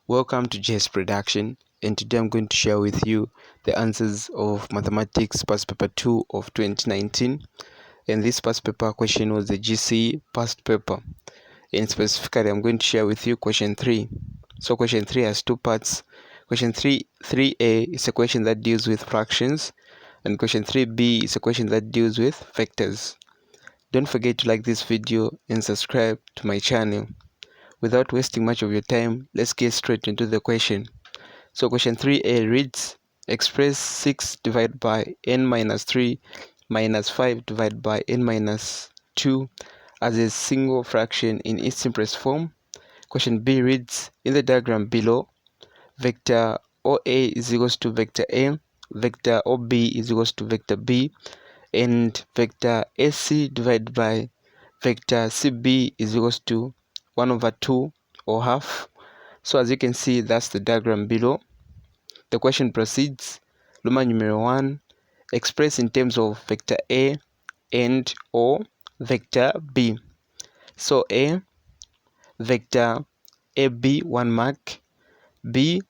Welcome to GS Production, and today I'm going to share with you the answers of Mathematics Past Paper 2 of 2019. And this past paper question was the GCE past paper. And specifically, I'm going to share with you question 3. So question 3 has two parts. Question 3a is a question that deals with fractions, and question 3b is a question that deals with vectors. Don't forget to like this video and subscribe to my channel. Without wasting much of your time, let's get straight into the question. So question 3a reads, express 6 divided by n minus 3 minus 5 divided by n minus 2 as a single fraction in its simplest form. Question b reads, in the diagram below, vector OA is equals to vector A, vector OB is equals to vector B, and vector AC divided by vector CB is equals to 1 over 2 or half. So as you can see, that's the diagram below. The question proceeds. Roman numeral 1, express in terms of vector A and or vector B. So A, vector AB 1 mark, B,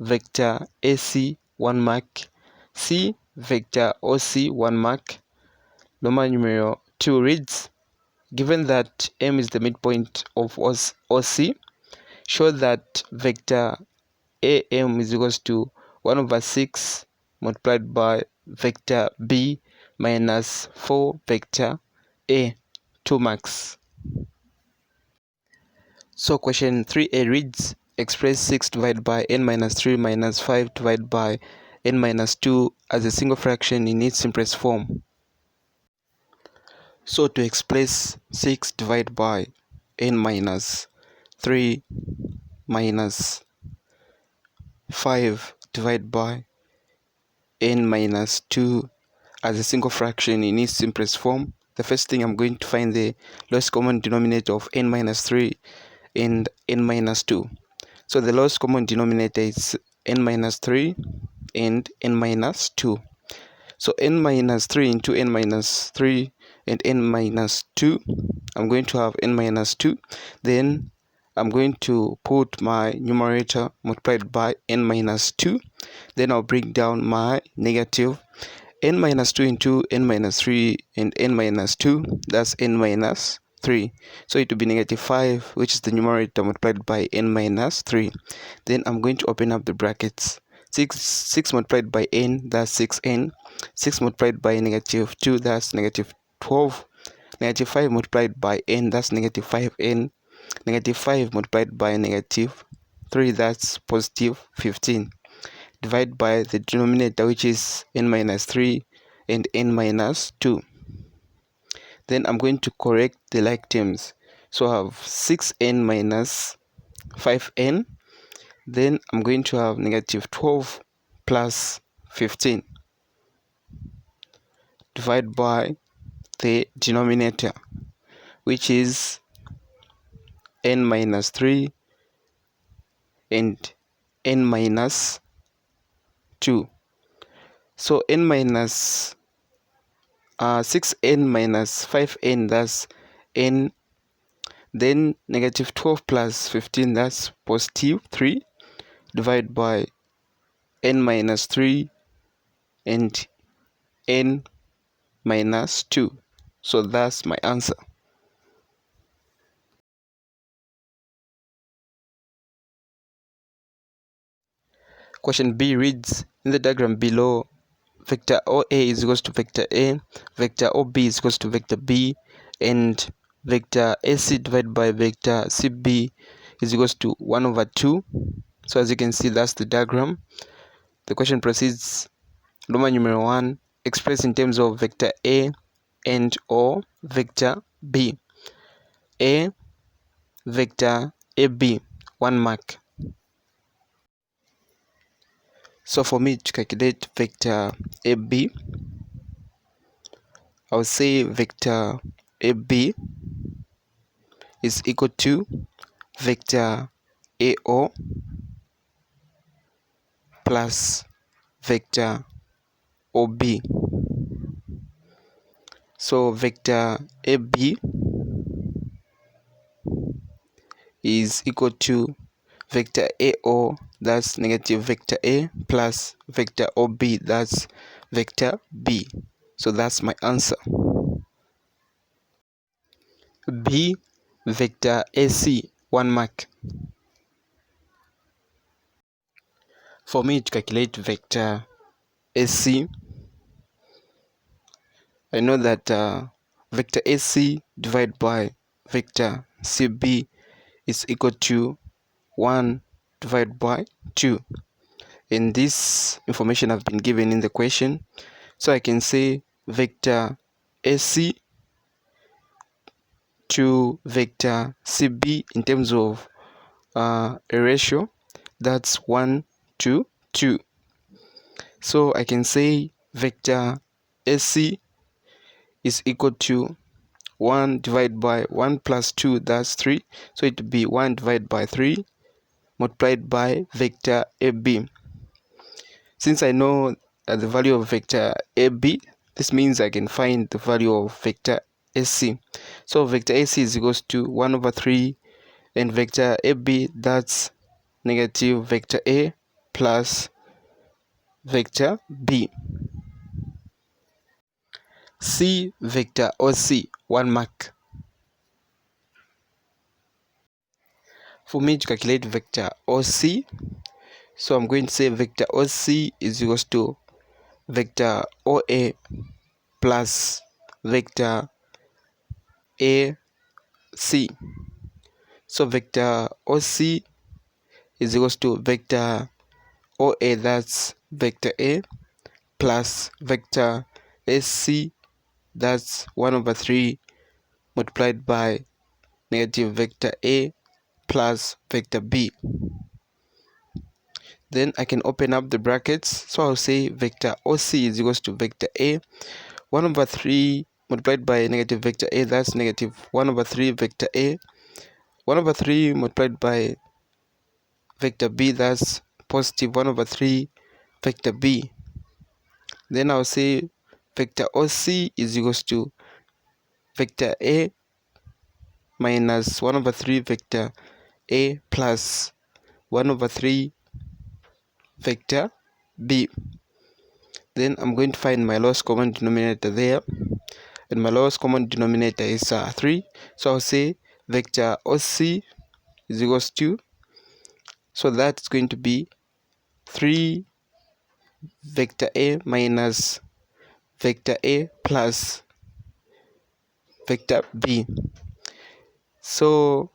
vector AC 1 mark, C, vector OC 1 mark. Roman numeral 2 reads, given that M is the midpoint of OC, show that vector AM is equals to 1 over 6 multiplied by vector B minus 4 vector A, 2 marks. So question 3a reads, express 6 divided by n minus 3 minus 5 divided by n minus 2 as a single fraction in its simplest form. So to express 6 divided by n minus 3 minus 5 divided by n minus 2 as a single fraction in its simplest form, the first thing I'm going to find the lowest common denominator of n minus 3 and n minus 2. So the lowest common denominator is n minus 3 and n minus 2. So n minus 3 into n minus 3 and n minus 2, I'm going to have n minus 2. Then I'm going to put my numerator multiplied by n minus 2. Then I'll bring down my negative. N minus 2 into n minus 3 and n minus 2, that's n minus 3. So it will be negative 5, which is the numerator multiplied by n minus 3. Then I'm going to open up the brackets. 6 multiplied by n, that's 6n. 6 multiplied by negative 2, that's negative 12. Negative 5 multiplied by n, that's negative 5n. Negative 5 multiplied by negative 3, that's positive 15. Divide by the denominator, which is n minus 3 and n minus 2. Then I'm going to correct the like terms. So I have 6n minus 5n. Then I'm going to have negative 12 plus 15. Divide by the denominator, which is n minus 3 and n minus 2. So n minus 6n minus 5n, that's n. Then negative 12 plus 15, that's positive 3. Divide by n minus 3 and n minus 2. So that's my answer. Question B reads, in the diagram below, vector OA is equals to vector A, vector OB is equals to vector B, and vector AC divided by vector CB is equals to 1 over 2. So as you can see, that's the diagram. The question proceeds. Roman numeral 1, express in terms of vector A and or vector B. A, vector AB, 1 mark. So for me to calculate vector AB, I'll say vector AB is equal to vector AO plus vector OB. So vector AB is equal to vector AO, that's negative vector A, plus vector OB, that's vector B. So that's my answer. B, vector AC, 1 mark. For me to calculate vector AC, I know that vector AC divided by vector CB is equal to 1 divided by 2. And this information have been given in the question. So I can say vector AC to vector CB in terms of a ratio, that's 1 to 2. So I can say vector AC is equal to 1 divided by 1 plus 2, that's 3. So it would be 1 divided by 3 multiplied by vector AB. Since I know the value of vector AB, this means I can find the value of vector AC. So vector AC is equals to 1 over 3, and vector AB, that's negative vector A plus vector B. C, vector OC, 1 mark. For me to calculate vector OC, so I'm going to say vector OC is equals to vector OA plus vector AC. So vector OC is equals to vector OA, that's vector A, plus vector AC, that's 1 over 3 multiplied by negative vector A plus vector B. Then I can open up the brackets. So I'll say vector OC is equals to vector A, 1 over 3 multiplied by negative vector A, that's negative 1 over 3 vector A, 1 over 3 multiplied by vector B, that's positive 1 over 3 vector B. Then I'll say vector OC is equals to vector A minus 1 over 3 vector A plus 1 over 3 vector B. Then I'm going to find my lowest common denominator there, and my lowest common denominator is 3. So I'll say vector OC is equals to, so that's going to be 3 vector A minus vector A plus vector B. So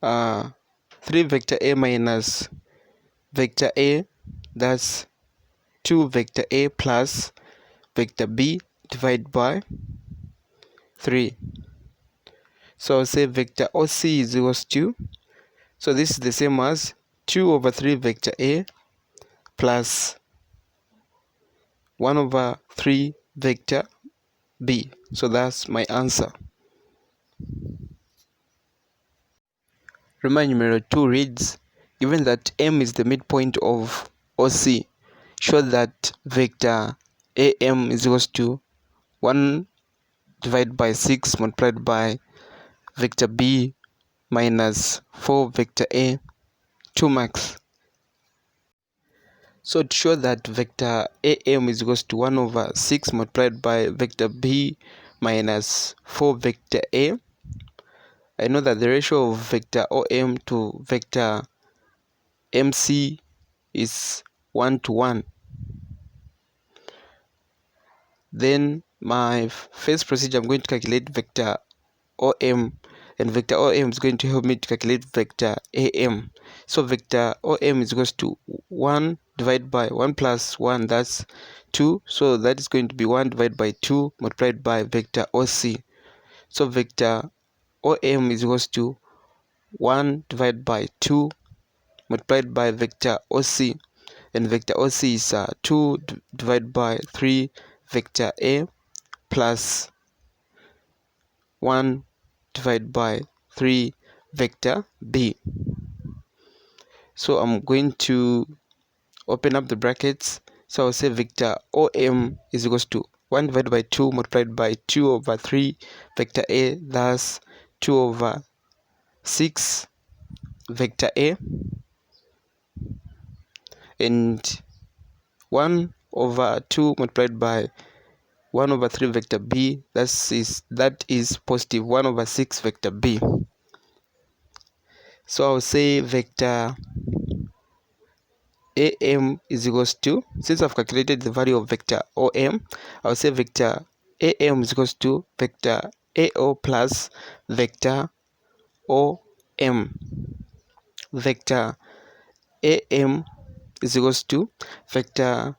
3 vector A minus vector A, that's 2 vector A plus vector B divided by 3. So I'll say vector OC is equals to, so this is the same as 2 over 3 vector A plus 1 over 3 vector B. So that's my answer. Remind number 2 reads, given that M is the midpoint of OC, show that vector AM is equals to 1 divided by 6 multiplied by vector B minus 4 vector A, 2 marks. So to show that vector AM is equals to 1 over 6 multiplied by vector B minus 4 vector A, I know that the ratio of vector OM to vector MC is 1 to 1. Then my first procedure, I'm going to calculate vector OM, and vector OM is going to help me to calculate vector AM. So vector OM is equals to 1 divided by 1 plus 1, that's 2. So that is going to be 1 divided by 2 multiplied by vector OC. So vector OM is equals to 1 divided by 2 multiplied by vector OC, and vector OC is 2 divided by 3 vector A plus 1 divided by 3 vector B. So I'm going to open up the brackets. So I'll say vector OM is equals to 1 divided by 2 multiplied by 2 over 3 vector A, that's 2 over 6 vector A, and 1 over 2 multiplied by 1 over 3 vector B, that is positive 1 over 6 vector B. So I'll say vector AM is equals to, since I've calculated the value of vector OM, I'll say vector AM is equals to vector AO plus vector OM. Vector AM is equals to vector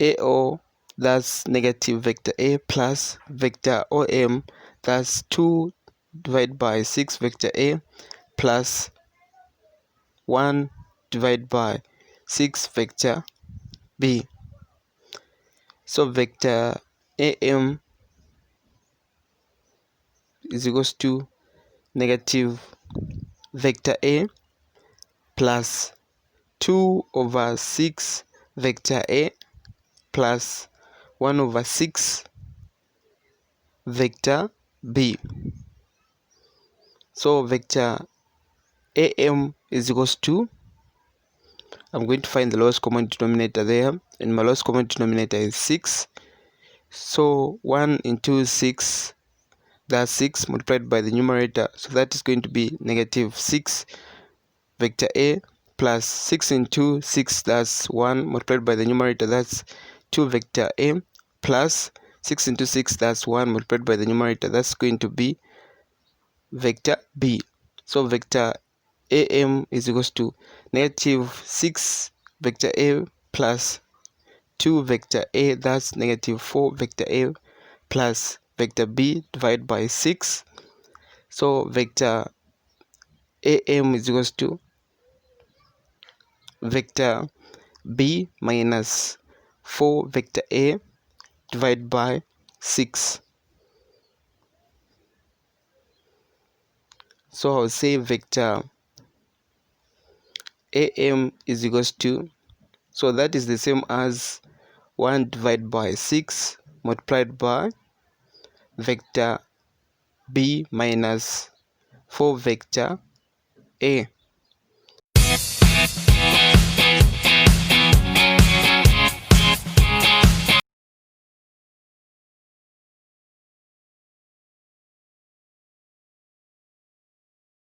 AO, that's negative vector A, plus vector OM, that's 2 divided by 6 vector A, plus 1 divided by 6 vector B. So vector AM is equals to negative vector A plus 2 over 6 vector A plus 1 over 6 vector B. So vector AM is equals to, I'm going to find the lowest common denominator there, and my lowest common denominator is 6. So 1 into 6, that's 6 multiplied by the numerator, so that is going to be negative 6 vector A, plus 6 into 6, that's 1 multiplied by the numerator, that's 2 vector A, plus 6 into 6, that's 1 multiplied by the numerator, that's going to be vector B. So vector AM is equals to negative 6 vector A plus 2 vector A, that's negative 4 vector A plus vector B divided by 6. So vector AM is equals to vector B minus 4 vector A divided by 6. So I'll say vector AM is equals to, so that is the same as 1 divided by 6 multiplied by vector B minus 4 vector A.